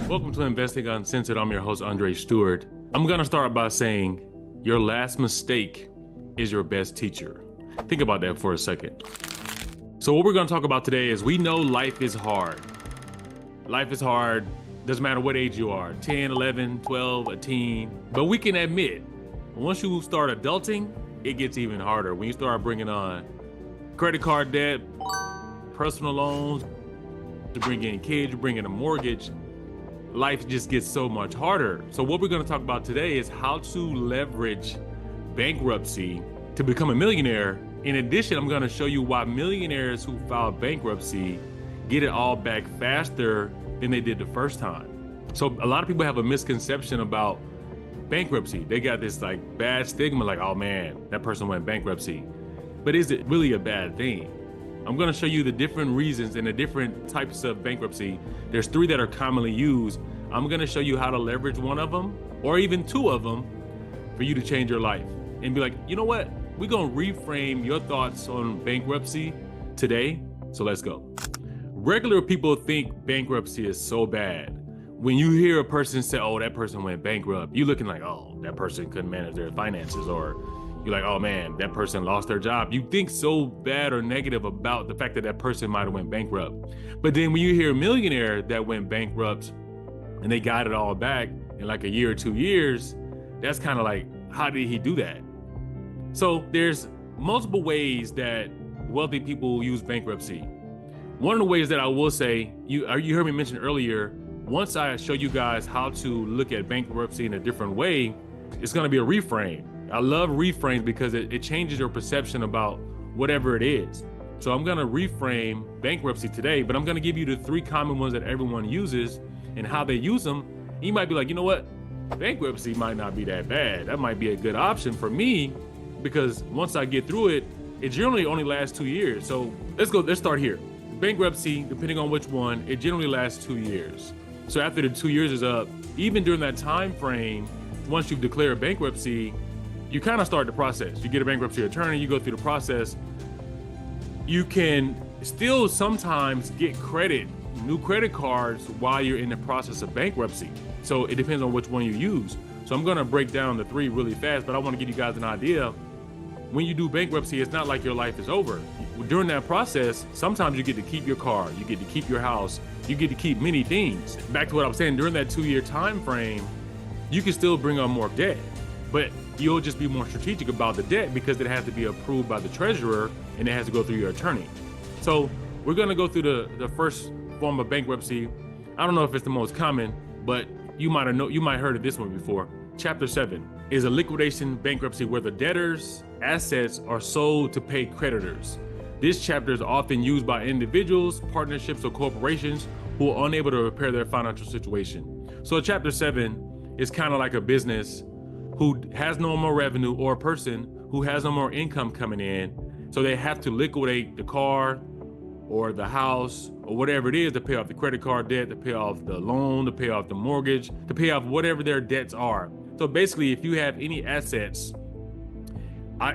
Welcome to Investing Uncensored. I'm your host, Stewart. I'm going to start by saying your last mistake is your best teacher. Think about that for a second. So what we're going to talk about today is we know life is hard. Life is hard. Doesn't matter what age you are, 10, 11, 12, a teen. But we can admit, once you start adulting, it gets even harder. When you start bringing on credit card debt, personal loans, to bring in kids, you bring in a mortgage, life just gets so much harder. So what we're going to talk about today is how to leverage bankruptcy to become a millionaire. In addition, I'm going to show you why millionaires who file bankruptcy get it all back faster than they did the first time. So a lot of people have a misconception about bankruptcy. They got this like bad stigma, like, oh man, that person went bankruptcy. But is it really a bad thing? I'm going to show you the different reasons and the different types of bankruptcy. There's 3 that are commonly used. I'm going to show you how to leverage one of them or even 2 of them for you to change your life and be like, you know what? We're going to reframe your thoughts on bankruptcy today. So let's go. Regular people think bankruptcy is so bad. When you hear a person say, oh, that person went bankrupt, you're looking like, oh, that person couldn't manage their finances, or you're like, oh man, that person lost their job. You think so bad or negative about the fact that that person might have went bankrupt. But then when you hear a millionaire that went bankrupt and they got it all back in like a year or 2 years, that's kind of like, how did he do that? So there's multiple ways that wealthy people use bankruptcy. One of the ways that I will say, you heard me mention earlier, once I show you guys how to look at bankruptcy in a different way, it's going to be a reframe. I love reframes because it changes your perception about whatever it is. So I'm going to reframe bankruptcy today, but I'm going to give you the 3 common ones that everyone uses and how they use them. You might be like, you know what? Bankruptcy might not be that bad. That might be a good option for me because once I get through it, it generally only lasts 2 years. So let's start here. Bankruptcy, depending on which one, it generally lasts 2 years. So after the 2 years is up, even during that time frame, once you've declared bankruptcy, you kind of start the process. You get a bankruptcy attorney, you go through the process. You can still sometimes get new credit cards while you're in the process of bankruptcy. So it depends on which one you use. So I'm gonna break down the 3 really fast, but I wanna give you guys an idea. When you do bankruptcy, it's not like your life is over. During that process, sometimes you get to keep your car, you get to keep your house, you get to keep many things. Back to what I was saying, during that 2-year time frame, you can still bring on more debt, but you'll just be more strategic about the debt because it has to be approved by the treasurer and it has to go through your attorney. So we're gonna go through the first form of bankruptcy. I don't know if it's the most common, but you might have heard of this one before. Chapter 7 is a liquidation bankruptcy where the debtor's assets are sold to pay creditors. This chapter is often used by individuals, partnerships, or corporations who are unable to repair their financial situation. So Chapter 7 is kind of like a business who has no more revenue or a person who has no more income coming in. So they have to liquidate the car or the house or whatever it is to pay off the credit card debt, to pay off the loan, to pay off the mortgage, to pay off whatever their debts are. So basically, if you have any assets,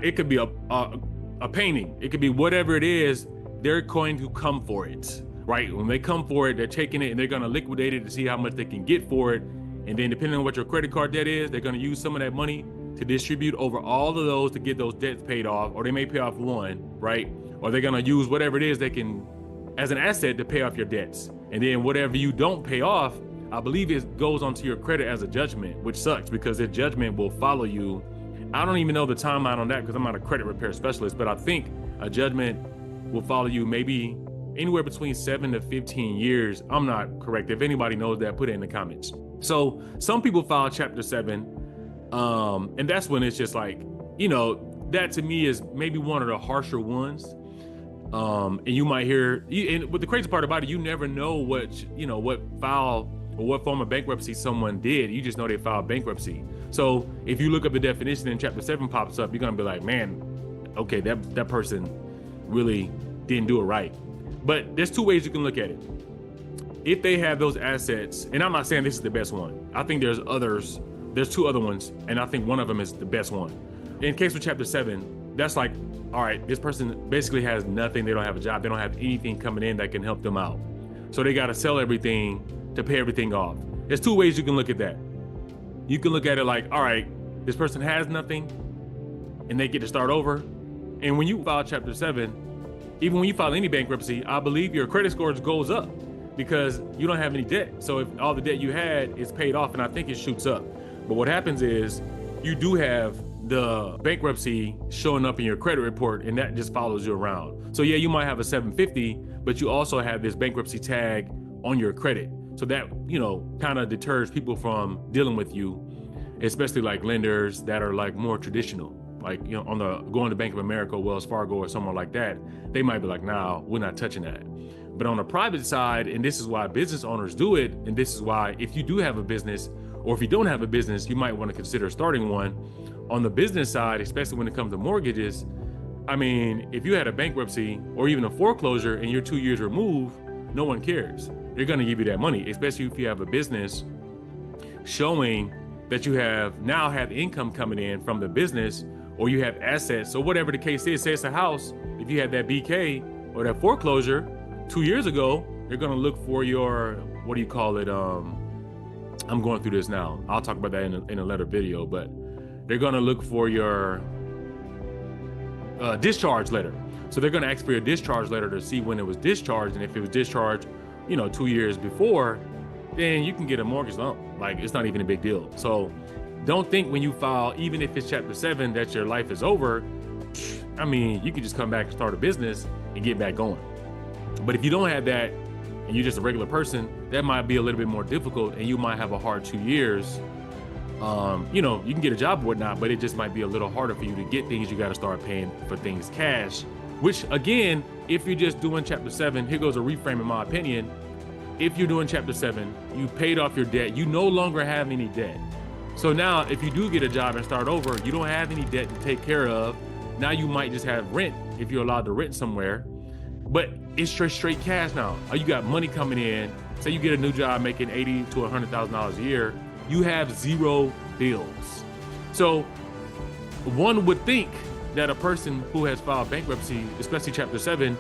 it could be a painting, it could be whatever it is, they're going to come for it, right? When they come for it, they're taking it and they're gonna liquidate it to see how much they can get for it. And then depending on what your credit card debt is, they're gonna use some of that money to distribute over all of those to get those debts paid off, or they may pay off one, right? Or they're gonna use whatever it is they can as an asset to pay off your debts. And then whatever you don't pay off, I believe it goes onto your credit as a judgment, which sucks because the judgment will follow you. I don't even know the timeline on that because I'm not a credit repair specialist, but I think a judgment will follow you maybe anywhere between 7 to 15 years. I'm not correct. If anybody knows that, put it in the comments. So some people file Chapter 7, and that's when it's just like, you know, that to me is maybe one of the harsher ones. And you might hear, and what the crazy part about it, you never know what file or what form of bankruptcy someone did. You just know they filed bankruptcy. So if you look up the definition and Chapter 7 pops up, you're gonna be like, man, okay, that person really didn't do it right. But there's 2 ways you can look at it. If they have those assets, and I'm not saying this is the best one. I think there's 2 other ones, and I think one of them is the best one. In case of Chapter 7, that's like, all right, this person basically has nothing. They don't have a job. They don't have anything coming in that can help them out. So they got to sell everything to pay everything off. there's two ways you can look at that. You can look at it like, all right, this person has nothing and they get to start over. And when you file Chapter 7, even when you file any bankruptcy, I believe your credit score goes up because you don't have any debt. So if all the debt you had is paid off, and I think it shoots up. But what happens is you do have the bankruptcy showing up in your credit report, and that just follows you around. So yeah, you might have a 750, but you also have this bankruptcy tag on your credit. So that, kind of deters people from dealing with you, especially like lenders that are like more traditional. Like, on the going to Bank of America, Wells Fargo, or someone like that, they might be like, nah, we're not touching that. But on the private side, and this is why business owners do it, and this is why if you do have a business, or if you don't have a business, you might want to consider starting one. On the business side, especially when it comes to mortgages, I mean, if you had a bankruptcy or even a foreclosure and you're 2 years removed, no one cares. They're going to give you that money, especially if you have a business showing that you have income coming in from the business, or you have assets. So whatever the case is, say it's a house, if you had that BK or that foreclosure 2 years ago, they're going to look for your, what do you call it? I'm going through this now. I'll talk about that in a later video, but they're going to look for your discharge letter. So they're going to ask for your discharge letter to see when it was discharged. And if it was discharged, 2 years before, then you can get a mortgage loan. Like, it's not even a big deal. So don't think when you file, even if it's Chapter 7, that your life is over. I mean, you can just come back and start a business and get back going. But if you don't have that and you're just a regular person, that might be a little bit more difficult, and you might have a hard 2 years. You can get a job or whatnot, but it just might be a little harder for you to get things. You got to start paying for things cash, which again, if you're just doing Chapter 7, here goes a reframe in my opinion. If you're doing Chapter 7, you paid off your debt, you no longer have any debt. So now if you do get a job and start over, you don't have any debt to take care of. Now you might just have rent if you're allowed to rent somewhere, but it's straight cash now. You got money coming in. Say you get a new job making $80,000 to $100,000 a year, you have zero bills. So one would think that a person who has filed bankruptcy, especially Chapter 7,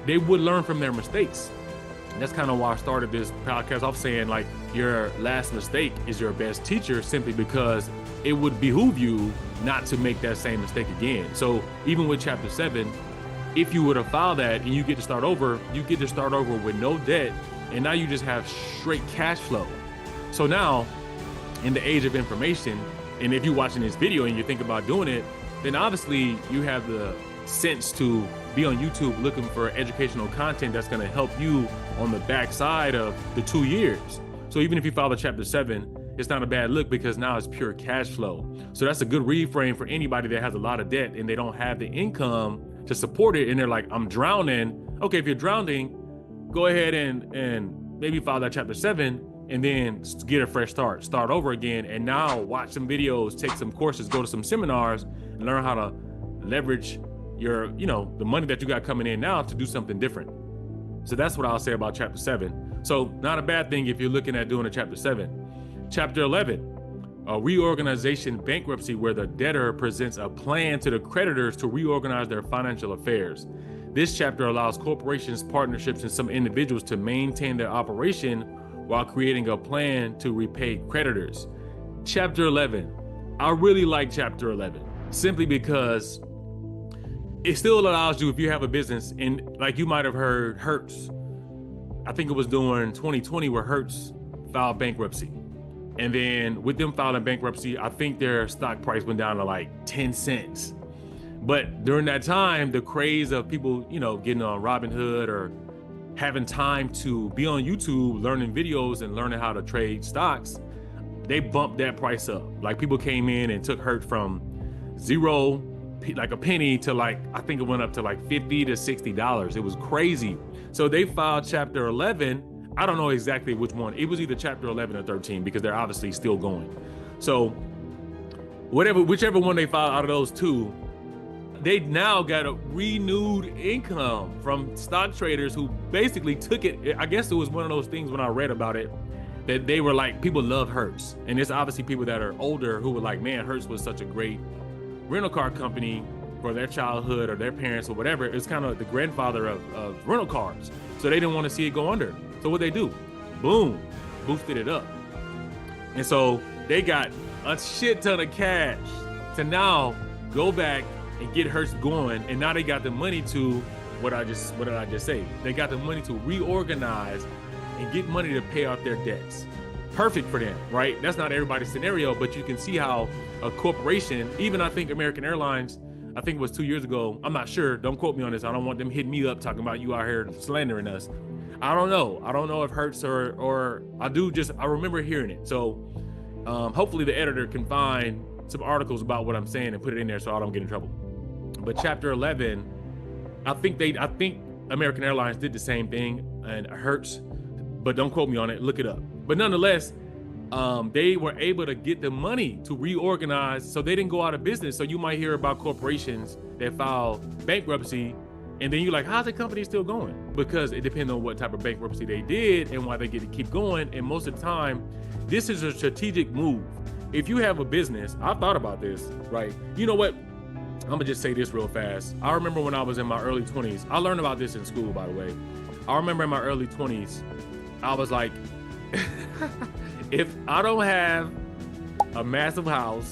they would learn from their mistakes. And that's kind of why I started this podcast off saying, like, your last mistake is your best teacher, simply because it would behoove you not to make that same mistake again. So even with Chapter 7, if you were to file that and you get to start over, you get to start over with no debt, and now you just have straight cash flow. So now, in the age of information, and if you're watching this video and you think about doing it, then obviously you have the sense to be on YouTube looking for educational content that's going to help you on the backside of the 2 years. So even if you file a Chapter 7, it's not a bad look, because now it's pure cash flow. So that's a good reframe for anybody that has a lot of debt and they don't have the income to support it, and they're like, I'm drowning. Okay, if you're drowning, go ahead and maybe file that Chapter 7 and then get a fresh start over again. And now watch some videos, take some courses, go to some seminars, and learn how to leverage your, the money that you got coming in now to do something different. So that's what I'll say about Chapter 7. So not a bad thing if you're looking at doing a Chapter 7. Chapter 11, a reorganization bankruptcy, where the debtor presents a plan to the creditors to reorganize their financial affairs. This chapter allows corporations, partnerships, and some individuals to maintain their operation while creating a plan to repay creditors. Chapter 11, I really like Chapter 11, simply because it still allows you, if you have a business, and like you might have heard Hertz, I think it was during 2020 where Hertz filed bankruptcy. And then with them filing bankruptcy, I think their stock price went down to like 10 cents. But during that time, the craze of people, getting on Robinhood or having time to be on YouTube, learning videos and learning how to trade stocks, they bumped that price up. Like, people came in and took Hertz from zero, like a penny, to like, I think it went up to like $50 to $60. It was crazy. So they filed Chapter 11. I don't know exactly which one. It was either Chapter 11 or 13, because they're obviously still going. So whichever one they filed out of those two, they now got a renewed income from stock traders who basically took it. I guess it was one of those things when I read about it, that they were like, people love Hertz. And it's obviously people that are older who were like, man, Hertz was such a great rental car company for their childhood or their parents or whatever. It's kind of the grandfather of rental cars. So they didn't want to see it go under. So what they do? Boom, boosted it up. And so they got a shit ton of cash to now go back and get Hertz going. And now they got the money to, what did I just say? They got the money to reorganize and get money to pay off their debts. Perfect for them, right? That's not everybody's scenario, but you can see how a corporation, even I think American Airlines, I think it was 2 years ago, I'm not sure, don't quote me on this, I don't want them hitting me up talking about you out here slandering us. I don't know if Hertz or I remember hearing it. So hopefully the editor can find some articles about what I'm saying and put it in there so I don't get in trouble. But chapter 11, I think American Airlines did the same thing, and Hertz, but don't quote me on it, look it up. But nonetheless, they were able to get the money to reorganize, so they didn't go out of business. So you might hear about corporations that file bankruptcy, and then you're like, how's the company still going? Because it depends on what type of bankruptcy they did and why they get to keep going. And most of the time, this is a strategic move. If you have a business, I've thought about this, right? You know what? I'm gonna just say this real fast. I remember when I was in my early 20s, I learned about this in school, by the way. I remember in my early 20s, I was like, if I don't have a massive house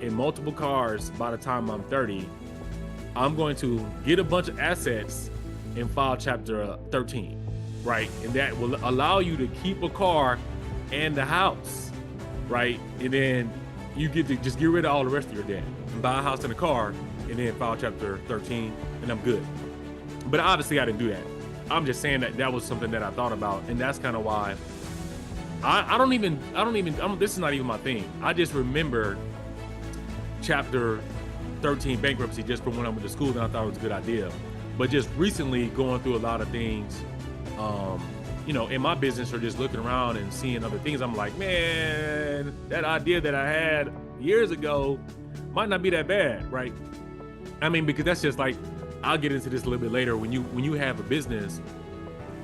and multiple cars by the time I'm 30, I'm going to get a bunch of assets and file chapter 13, right? And that will allow you to keep a car and the house, right? And then you get to just get rid of all the rest of your debt and buy a house and a car and then file chapter 13 and I'm good. But obviously I didn't do that. I'm just saying that was something that I thought about, and that's kind of why this is not even my thing. I just remember chapter 13 bankruptcy just from when I went to school, and I thought it was a good idea. But just recently going through a lot of things, in my business or just looking around and seeing other things, I'm like, man, that idea that I had years ago might not be that bad, right? I mean, because that's just like, I'll get into this a little bit later. When you have a business,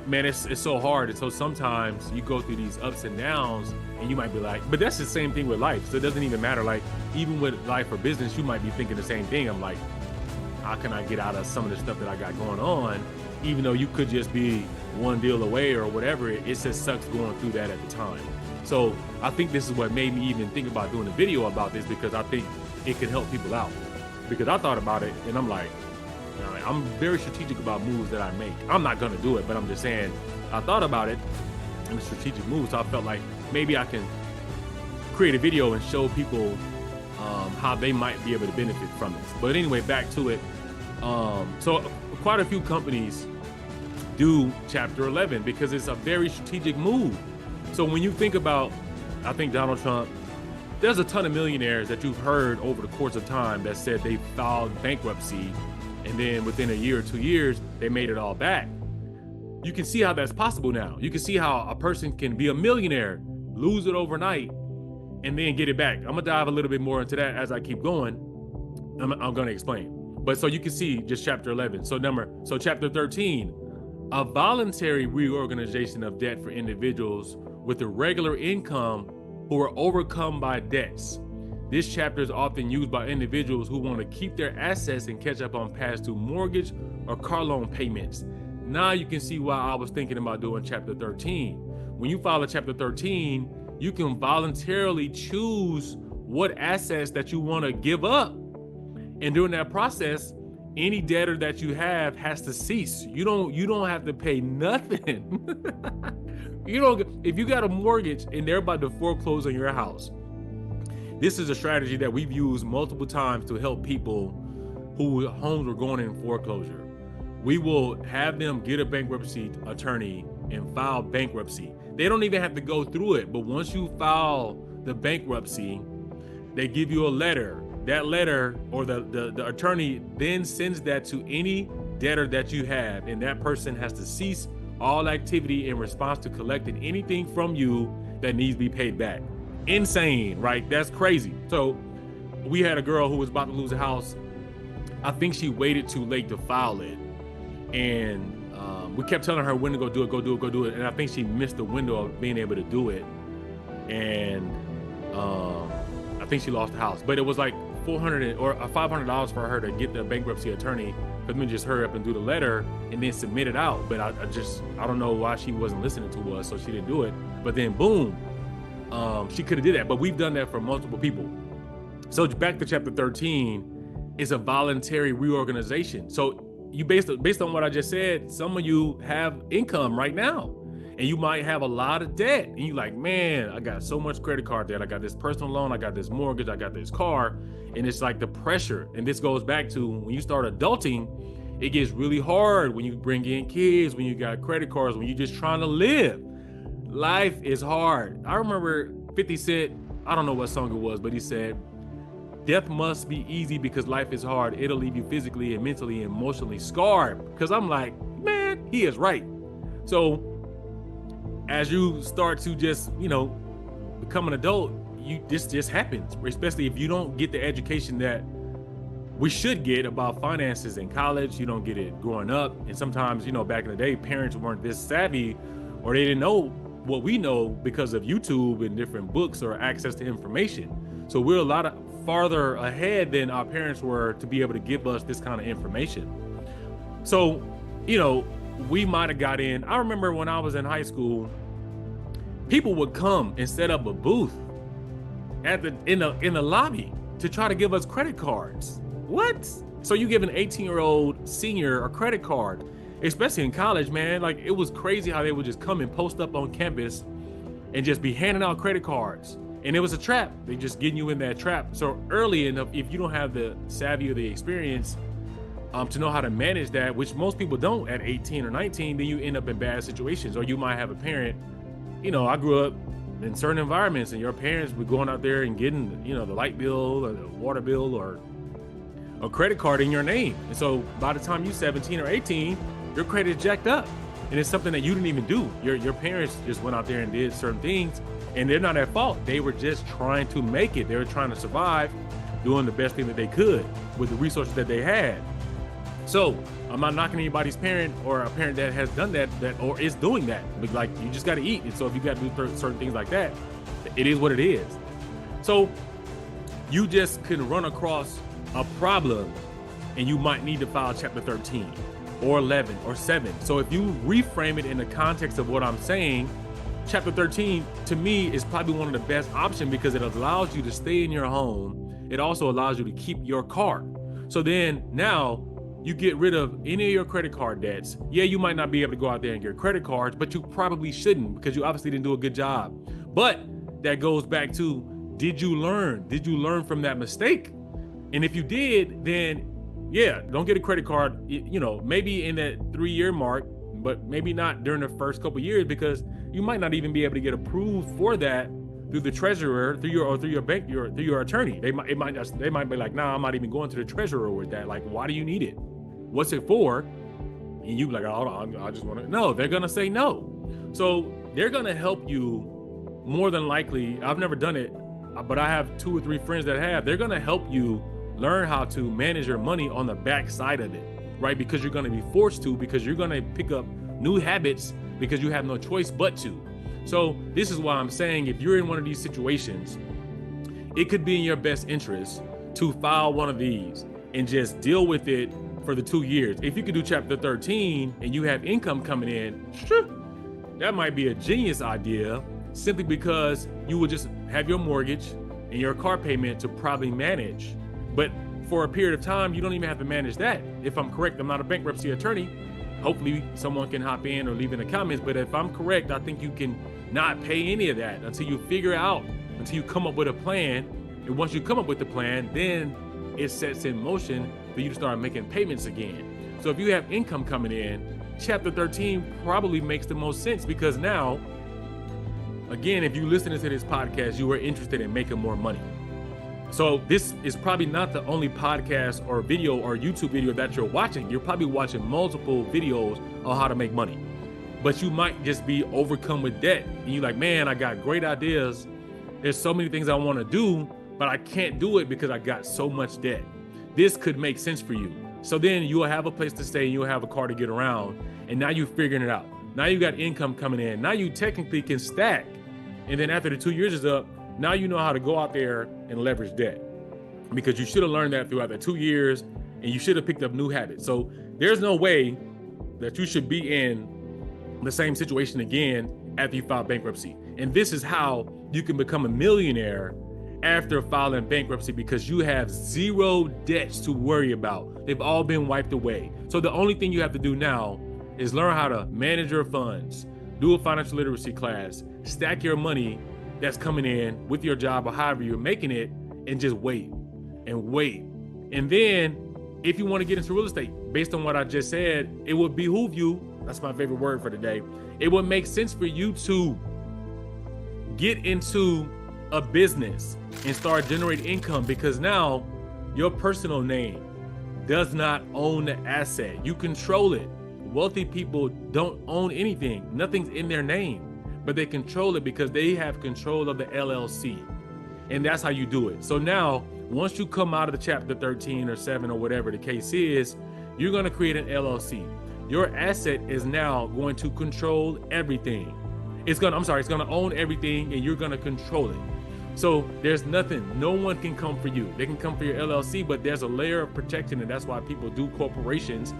man, it's so hard. And so sometimes you go through these ups and downs and you might be like, but that's the same thing with life. So it doesn't even matter. Like, even with life or business, you might be thinking the same thing. I'm like, how can I get out of some of the stuff that I got going on? Even though you could just be one deal away or whatever, it just sucks going through that at the time. So I think this is what made me even think about doing a video about this, because I think it can help people out. Because I thought about it and I'm like, I'm very strategic about moves that I make. I'm not going to do it, but I'm just saying, I thought about it and the strategic moves. So I felt like maybe I can create a video and show people how they might be able to benefit from this. But anyway, back to it. So quite a few companies do chapter 11 because it's a very strategic move. So when you think about, I think Donald Trump, there's a ton of millionaires that you've heard over the course of time that said they filed bankruptcy, and then within a year or 2 years, they made it all back. You can see how that's possible now. You can see how a person can be a millionaire, lose it overnight, and then get it back. I'm gonna dive a little bit more into that as I keep going. I'm gonna explain. But so you can see just chapter 11. So chapter 13, a voluntary reorganization of debt for individuals with a regular income who are overcome by debts. This chapter is often used by individuals who want to keep their assets and catch up on past due mortgage or car loan payments. Now you can see why I was thinking about doing chapter 13. When you file a chapter 13, you can voluntarily choose what assets that you want to give up. And during that process, any debtor that you have has to cease. You don't have to pay nothing. If you got a mortgage and they're about to foreclose on your house, this is a strategy that we've used multiple times to help people whose homes were going in foreclosure. We will have them get a bankruptcy attorney and file bankruptcy. They don't even have to go through it, but once you file the bankruptcy, they give you a letter. That letter, or the attorney then sends that to any debtor that you have, and that person has to cease all activity in response to collecting anything from you that needs to be paid back. Insane, right? That's crazy. So we had a girl who was about to lose a house. I think she waited too late to file it, and we kept telling her when to go do it, and I think she missed the window of being able to do it, and I think she lost the house. But it was like $400 or $500 for her to get the bankruptcy attorney, but then just hurry up and do the letter and then submit it out. But I don't know why she wasn't listening to us, so she didn't do it. But then boom, she could have did that, but we've done that for multiple people. So back to chapter 13, is a voluntary reorganization. So you based on what I just said, some of you have income right now, and you might have a lot of debt, and you like, man, I got so much credit card debt, I got this personal loan, I got this mortgage, I got this car, and it's like the pressure. And this goes back to when you start adulting, it gets really hard when you bring in kids, when you got credit cards, when you're just trying to live. Life is hard. I remember 50 Cent, I don't know what song it was, but he said, death must be easy because life is hard. It'll leave you physically and mentally and emotionally scarred. Because I'm like, man, he is right. So as you start to just, become an adult, this just happens, especially if you don't get the education that we should get about finances in college. You don't get it growing up. And sometimes, back in the day, parents weren't this savvy, or they didn't know what we know because of YouTube and different books or access to information. So we're a lot farther ahead than our parents were to be able to give us this kind of information. So, we might have got in. I remember when I was in high school, people would come and set up a booth in the lobby to try to give us credit cards. What? So you give an 18-year-old senior a credit card, especially in college, man. Like, it was crazy how they would just come and post up on campus and just be handing out credit cards. And it was a trap. They just getting you in that trap. So early enough, if you don't have the savvy or the experience to know how to manage that, which most people don't at 18 or 19, then you end up in bad situations. Or you might have a parent, I grew up in certain environments and your parents were going out there and getting, the light bill or the water bill or a credit card in your name. And so by the time you're 17 or 18, your credit is jacked up. And it's something that you didn't even do. Your parents just went out there and did certain things, and they're not at fault. They were just trying to make it. They were trying to survive, doing the best thing that they could with the resources that they had. So I'm not knocking anybody's parent or a parent that has done that or is doing that. But like, you just got to eat. And so if you got to do certain things like that, it is what it is. So you just can run across a problem and you might need to file chapter 13 or 11 or 7. So if you reframe it in the context of what I'm saying, chapter 13 to me is probably one of the best options because it allows you to stay in your home. It also allows you to keep your car. So then now you get rid of any of your credit card debts. Yeah, you might not be able to go out there and get credit cards, but you probably shouldn't because you obviously didn't do a good job. But that goes back to, did you learn? Did you learn from that mistake? And if you did, then yeah, don't get a credit card, maybe in that 3-year mark, but maybe not during the first couple of years, because you might not even be able to get approved for that through the treasurer, through your bank, through your attorney. They might be like, nah, I'm not even going to the treasurer with that. Like, why do you need it? What's it for? And you be like, oh, I just want to. No, they're gonna say no. So they're gonna help you more than likely. I've never done it, but I have 2 or 3 friends that have. They're gonna help you learn how to manage your money on the back side of it, right? Because you're gonna be forced to, because you're gonna pick up new habits because you have no choice but to. So this is why I'm saying, if you're in one of these situations, it could be in your best interest to file one of these and just deal with it for the 2 years. If you could do chapter 13 and you have income coming in, that might be a genius idea, simply because you would just have your mortgage and your car payment to probably manage. But for a period of time, you don't even have to manage that. If I'm correct, I'm not a bankruptcy attorney. Hopefully someone can hop in or leave in the comments. But if I'm correct, I think you can not pay any of that until you figure out, until you come up with a plan. And once you come up with the plan, then it sets in motion for you to start making payments again. So if you have income coming in, chapter 13 probably makes the most sense, because now, again, if you're listening to this podcast, you are interested in making more money. So this is probably not the only podcast or video or YouTube video that you're watching. You're probably watching multiple videos on how to make money, but you might just be overcome with debt. And you're like, man, I got great ideas. There's so many things I want to do, but I can't do it because I got so much debt. This could make sense for you. So then you'll have a place to stay and you'll have a car to get around. And now you're figuring it out. Now you got income coming in. Now you technically can stack. And then after the 2 years is up, now you know how to go out there and leverage debt, because you should have learned that throughout the 2 years and you should have picked up new habits. So there's no way that you should be in the same situation again after you file bankruptcy. And this is how you can become a millionaire after filing bankruptcy because you have zero debts to worry about. They've all been wiped away. So the only thing you have to do now is learn how to manage your funds, do a financial literacy class, stack your money that's coming in with your job or however you're making it, and just wait and wait. And then if you want to get into real estate, based on what I just said, it would behoove you, that's my favorite word for today, it would make sense for you to get into a business and start generating income, because now your personal name does not own the asset. You control it. Wealthy people don't own anything. Nothing's in their name, but they control it because they have control of the LLC. And that's how you do it. So now, once you come out of the chapter 13 or 7 or whatever the case is, you're going to create an LLC. Your asset is now going to control everything. It's going to own everything, and you're going to control it. So there's nothing, no one can come for you. They can come for your LLC, but there's a layer of protection, and that's why people do corporations,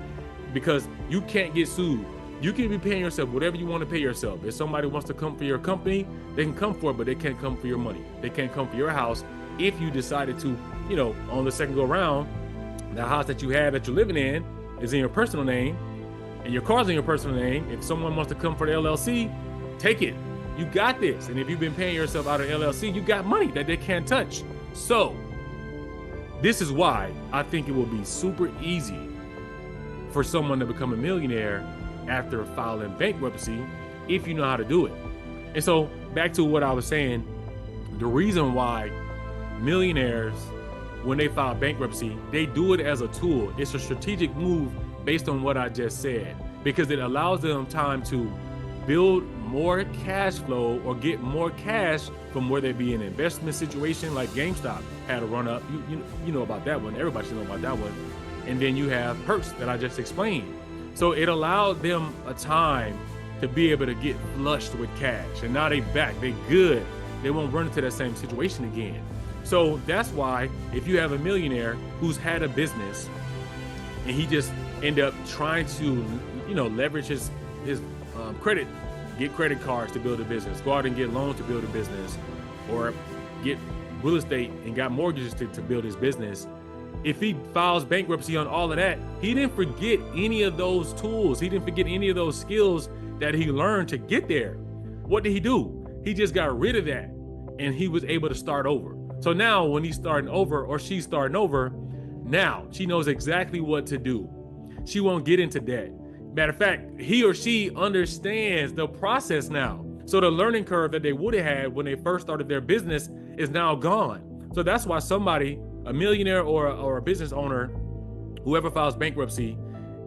because you can't get sued. You can be paying yourself whatever you want to pay yourself. If somebody wants to come for your company, they can come for it, but they can't come for your money. They can't come for your house. If you decided to, on the second go around, the house that you have that you're living in is in your personal name, and your car's in your personal name. If someone wants to come for the LLC, take it. You got this. And if you've been paying yourself out of LLC, you got money that they can't touch. So this is why I think it will be super easy for someone to become a millionaire after filing bankruptcy if you know how to do it. And so back to what I was saying, the reason why millionaires, when they file bankruptcy, they do it as a tool. It's a strategic move based on what I just said, because it allows them time to build more cash flow or get more cash from where they be in an investment situation like GameStop had a run up. You know about that one. Everybody should know about that one. And then you have Hertz that I just explained. So it allowed them a time to be able to get flushed with cash. And now they back, they good. They won't run into that same situation again. So that's why if you have a millionaire who's had a business and he just end up trying to, leverage his credit, get credit cards to build a business, go out and get loans to build a business, or get real estate and got mortgages to build his business. If he files bankruptcy on all of that, he didn't forget any of those tools. He didn't forget any of those skills that he learned to get there. What did he do? He just got rid of that, and he was able to start over. So now when he's starting over, or she's starting over, now she knows exactly what to do. She won't get into debt. Matter of fact, he or she understands the process now. So the learning curve that they would have had when they first started their business is now gone. So that's why somebody, a millionaire or a business owner, whoever files bankruptcy,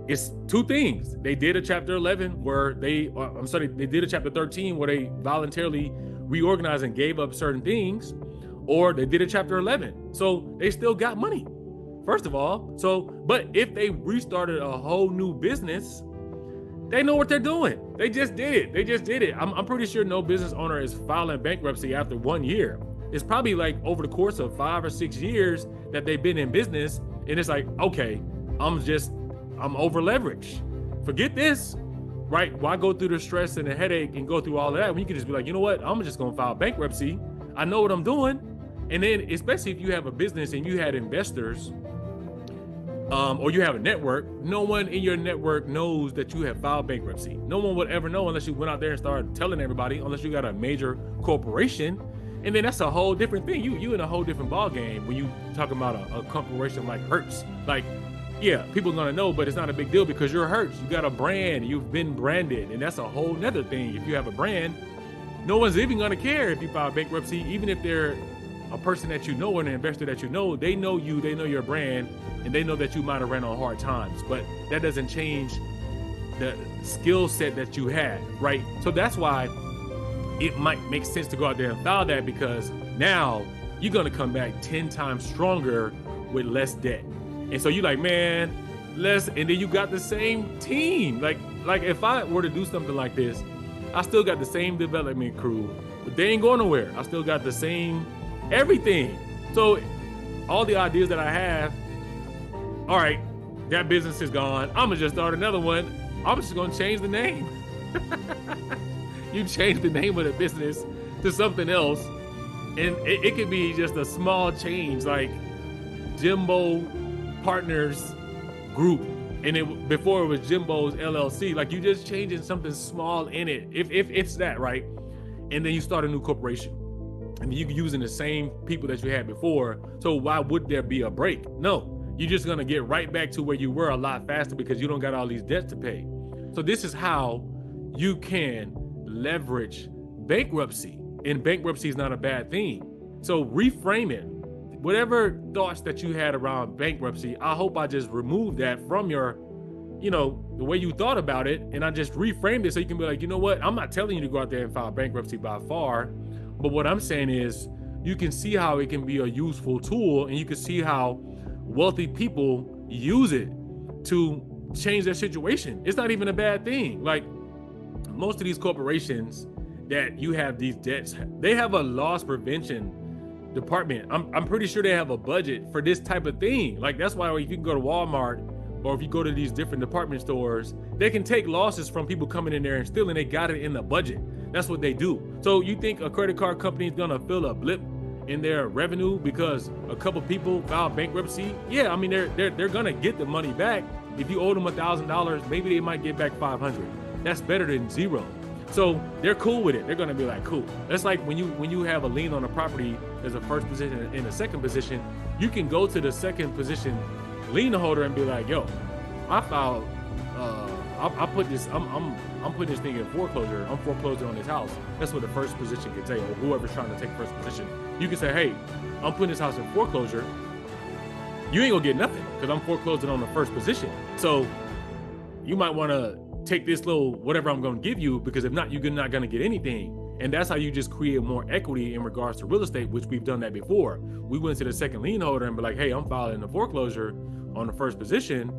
it's two things. They did a chapter 11 where they did a chapter 13 where they voluntarily reorganized and gave up certain things, or they did a chapter 11. So they still got money, first of all. So, but if they restarted a whole new business, they know what they're doing. They just did it. I'm pretty sure no business owner is filing bankruptcy after 1 year. It's probably like over the course of 5 or 6 years that they've been in business. And it's like, okay, I'm over leveraged. Forget this, right? Why go through the stress and the headache and go through all of that when you can just be like, you know what? I'm just gonna file bankruptcy. I know what I'm doing. And then especially if you have a business and you had investors, or you have a network, no one in your network knows that you have filed bankruptcy. No one would ever know unless you went out there and started telling everybody, unless you got a major corporation. And then that's a whole different thing. You in a whole different ball game when you talking about a corporation like Hertz. Like, yeah, people are gonna know, but it's not a big deal because you're Hertz. You got a brand, you've been branded, and that's a whole nother thing. If you have a brand, no one's even gonna care if you file bankruptcy, even if they're a person that you know or an investor that you know. They know you, they know your brand, and they know that you might have ran on hard times, but that doesn't change the skill set that you had, right? So that's why it might make sense to go out there and file that, because now you're gonna come back 10 times stronger with less debt. And so you're like, man, and then you got the same team. Like if I were to do something like this, I still got the same development crew, but they ain't going nowhere. I still got the same everything. So all the ideas that I have, all right, that business is gone. I'm gonna just start another one. I'm just gonna change the name. You change the name of the business to something else. And it could be just a small change, like Jimbo Partners Group. And before it was Jimbo's LLC. Like, you just changing something small in it, if it's that, right? And then you start a new corporation. And you're using the same people that you had before. So why would there be a break? No, you're just gonna get right back to where you were a lot faster because you don't got all these debts to pay. So this is how you can leverage bankruptcy. And bankruptcy is not a bad thing. So reframe it. Whatever thoughts that you had around bankruptcy, I hope I just removed that from your, the way you thought about it. And I just reframed it so you can be like, you know what? I'm not telling you to go out there and file bankruptcy by far. But what I'm saying is you can see how it can be a useful tool, and you can see how wealthy people use it to change their situation. It's not even a bad thing. Like, most of these corporations that you have these debts, they have a loss prevention department. I'm pretty sure they have a budget for this type of thing. Like, that's why if you can go to Walmart or if you go to these different department stores, they can take losses from people coming in there and stealing. They got it in the budget. That's what they do. So you think a credit card company is gonna feel a blip in their revenue because a couple people filed bankruptcy? Yeah, I mean, they're gonna get the money back. If you owe them $1,000, maybe they might get back 500. That's better than zero. So they're cool with it. They're gonna be like, cool. That's like when you have a lien on a property, there's a first position and a second position. You can go to the second position lien holder and be like, yo, I filed, I put this, I'm putting this thing in foreclosure. I'm foreclosing on this house. That's what the first position can say, or whoever's trying to take first position. You can say, hey, I'm putting this house in foreclosure. You ain't gonna get nothing because I'm foreclosing on the first position. So you might want to take this little whatever I'm going to give you, because if not, you're not going to get anything. And that's how you just create more equity in regards to real estate, which we've done that before. We went to the second lien holder and be like, hey, I'm filing the foreclosure on the first position.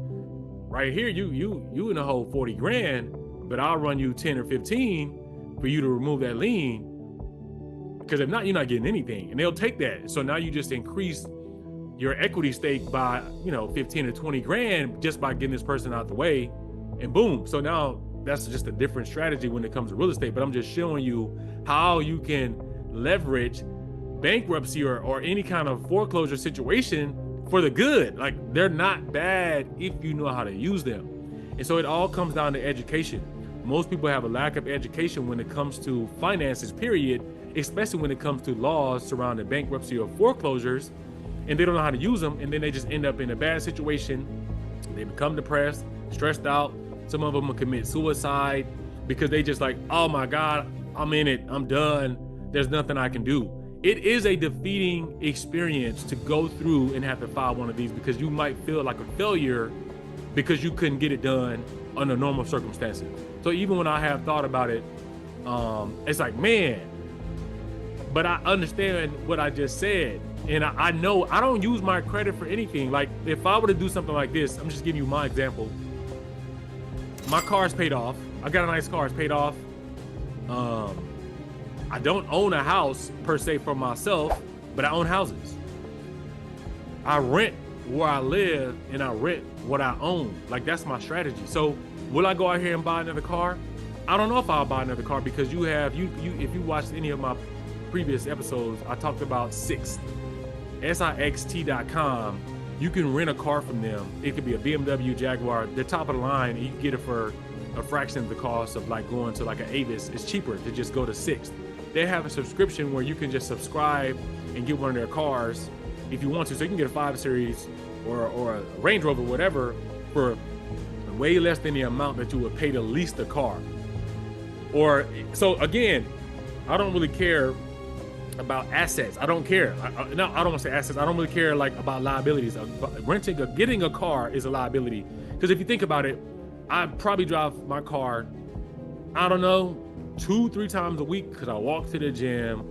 Right here, you in the whole 40 grand, but I'll run you 10 or 15 for you to remove that lien. Because if not, you're not getting anything. And they'll take that. So now you just increase your equity stake by, 15 or 20 grand just by getting this person out the way. And boom. So now that's just a different strategy when it comes to real estate. But I'm just showing you how you can leverage bankruptcy or any kind of foreclosure situation for the good. Like, they're not bad if you know how to use them. And so it all comes down to education. Most people have a lack of education when it comes to finances, period, especially when it comes to laws surrounding bankruptcy or foreclosures, and they don't know how to use them. And then they just end up in a bad situation. They become depressed, stressed out. Some of them will commit suicide because they just like, oh my God, I'm in it. I'm done. There's nothing I can do. It is a defeating experience to go through and have to file one of these, because you might feel like a failure because you couldn't get it done under normal circumstances. So even when I have thought about it, it's like, man, but I understand what I just said. And I know I don't use my credit for anything. Like, if I were to do something like this, I'm just giving you my example. My car's paid off. I got a nice car, it's paid off. I don't own a house per se for myself, but I own houses. I rent where I live and I rent what I own. Like, that's my strategy. So will I go out here and buy another car? I don't know if I'll buy another car, because if you watched any of my previous episodes, I talked about Sixt, Sixt.com. You can rent a car from them. It could be a BMW, Jaguar. They're top of the line, and you can get it for a fraction of the cost of like going to like an Avis. It's cheaper to just go to Sixt. They have a subscription where you can just subscribe and get one of their cars if you want to. So you can get a 5 Series or a Range Rover, whatever, for way less than the amount that you would pay to lease the car. Or, so again, I don't really care about assets. I don't care. I don't want to say assets. I don't really care like about liabilities. Getting a car is a liability. Because if you think about it, I probably drive my car, I don't know, 2-3 times a week, because I walk to the gym.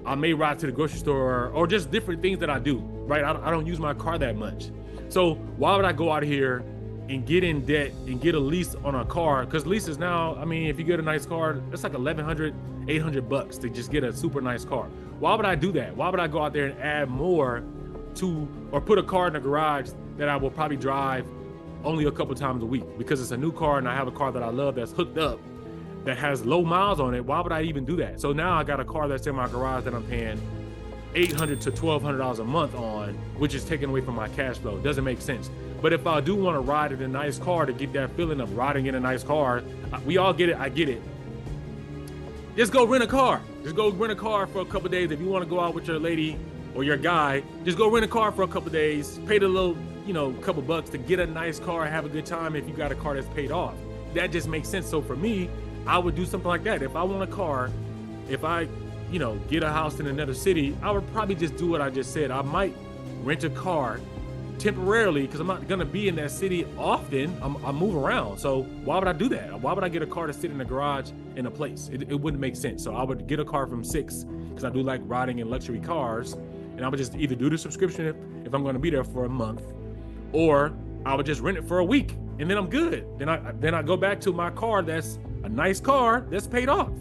I may ride to the grocery store, or just different things that I do, right? I don't use my car that much. So why would I go out here and get in debt and get a lease on a car? Because leases now, I mean, if you get a nice car, it's like $1,100, $800 to just get a super nice car. Why would I do that? Why would I go out there and add more to, or put a car in the garage that I will probably drive only a couple times a week, because it's a new car and I have a car that I love that's hooked up? that has low miles on it, why would I even do that? So now I got a car that's in my garage that I'm paying $800 to $1,200 a month on, which is taken away from my cash flow. Doesn't make sense. But if I do want to ride in a nice car to get that feeling of riding in a nice car, we all get it. I get it. Just go rent a car. Just go rent a car for a couple days. If you want to go out with your lady or your guy, just go rent a car for a couple days, pay the little, couple bucks to get a nice car, have a good time if you got a car that's paid off. That just makes sense. So for me, I would do something like that. If I want a car, if I, get a house in another city, I would probably just do what I just said. I might rent a car temporarily because I'm not going to be in that city often. I move around. So why would I do that? Why would I get a car to sit in the garage in a place? It wouldn't make sense. So I would get a car from Six because I do like riding in luxury cars. And I would just either do the subscription if I'm going to be there for a month, or I would just rent it for a week and then I'm good. Then I go back to my car that's a nice car that's paid off.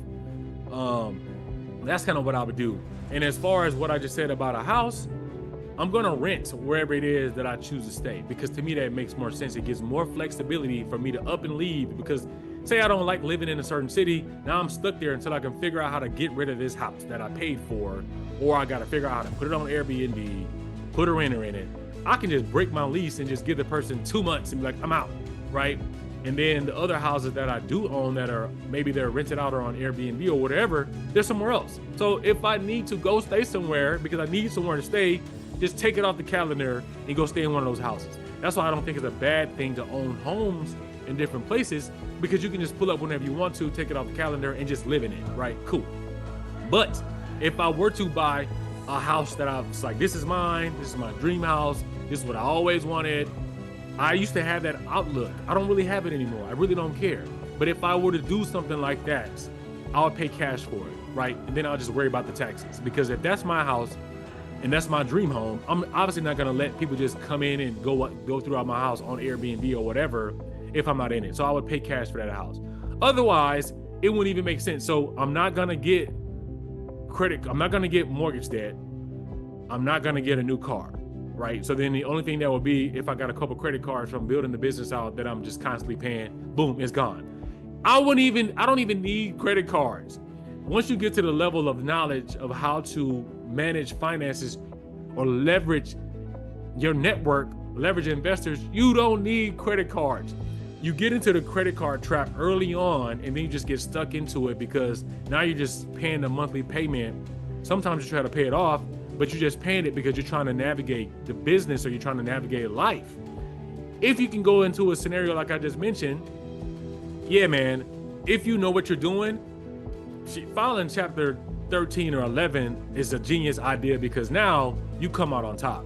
That's kind of what I would do. And as far as what I just said about a house, I'm going to rent wherever it is that I choose to stay, because to me that makes more sense. It gives more flexibility for me to up and leave, because say I don't like living in a certain city, now I'm stuck there until I can figure out how to get rid of this house that I paid for, or I got to figure out how to put it on Airbnb, put a renter in it. I can just break my lease and just give the person 2 months and be like, I'm out, right? And then the other houses that I do own that are maybe they're rented out or on Airbnb or whatever, they're somewhere else. So if I need to go stay somewhere because I need somewhere to stay, just take it off the calendar and go stay in one of those houses. That's why I don't think it's a bad thing to own homes in different places, because you can just pull up whenever you want to, take it off the calendar and just live in it, right? Cool. But if I were to buy a house that I was like, this is mine, this is my dream house, this is what I always wanted, I used to have that outlook. I don't really have it anymore. I really don't care. But if I were to do something like that, I would pay cash for it, right? And then I'll just worry about the taxes. Because if that's my house and that's my dream home, I'm obviously not gonna let people just come in and go throughout my house on Airbnb or whatever if I'm not in it. So I would pay cash for that house. Otherwise, it wouldn't even make sense. So I'm not gonna get I'm not gonna get mortgage debt. I'm not gonna get a new car. Right? So then the only thing that would be if I got a couple credit cards from building the business out that I'm just constantly paying, boom, it's gone. I don't even need credit cards. Once you get to the level of knowledge of how to manage finances or leverage your network, leverage investors, you don't need credit cards. You get into the credit card trap early on and then you just get stuck into it because now you're just paying the monthly payment. Sometimes you try to pay it off, but you're just paying it because you're trying to navigate the business or you're trying to navigate life. If you can go into a scenario like I just mentioned, yeah, man, if you know what you're doing, filing chapter 13 or 11 is a genius idea because now you come out on top.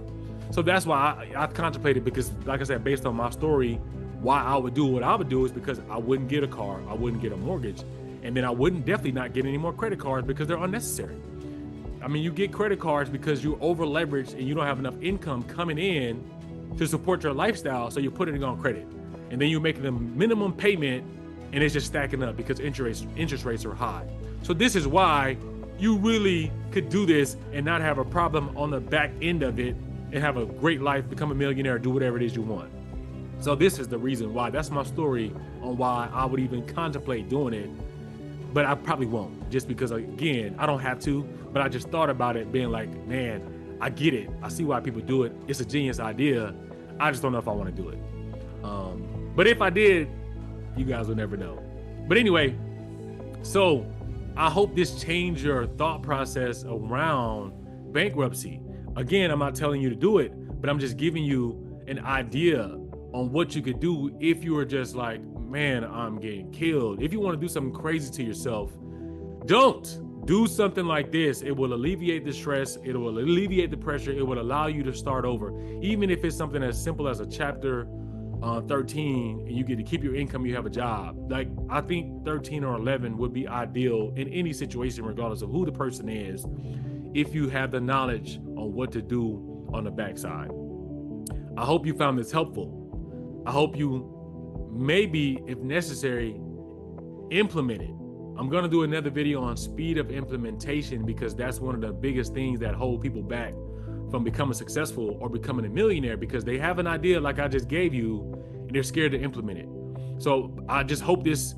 So that's why I contemplated, because like I said, based on my story, why I would do what I would do is because I wouldn't get a car, I wouldn't get a mortgage, and then I wouldn't definitely not get any more credit cards because they're unnecessary. I mean, you get credit cards because you're over leveraged and you don't have enough income coming in to support your lifestyle. So you're putting it on credit and then you're making the minimum payment and it's just stacking up because interest rates are high. So this is why you really could do this and not have a problem on the back end of it and have a great life, become a millionaire, do whatever it is you want. So this is the reason why. That's my story on why I would even contemplate doing it. But I probably won't, just because, again, I don't have to, but I just thought about it being like, man, I get it. I see why people do it. It's a genius idea. I just don't know if I want to do it. But if I did, you guys will never know. But anyway, so I hope this changed your thought process around bankruptcy. Again, I'm not telling you to do it, but I'm just giving you an idea on what you could do if you were just like, man, I'm getting killed. If you want to do something crazy to yourself, don't do something like this. It will alleviate the stress. It will alleviate the pressure. It will allow you to start over. Even if it's something as simple as a chapter 13 and you get to keep your income, you have a job. Like, I think 13 or 11 would be ideal in any situation, regardless of who the person is, if you have the knowledge on what to do on the backside. I hope you found this helpful. I hope you maybe, if necessary, implement it. I'm going to do another video on speed of implementation, because that's one of the biggest things that hold people back from becoming successful or becoming a millionaire, because they have an idea like I just gave you and they're scared to implement it. So I just hope this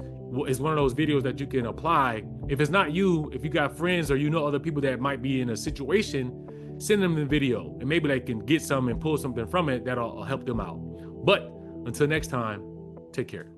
is one of those videos that you can apply. If it's not you, if you got friends or you know other people that might be in a situation, send them the video and maybe they can get some and pull something from it that'll help them out. But until next time, take care.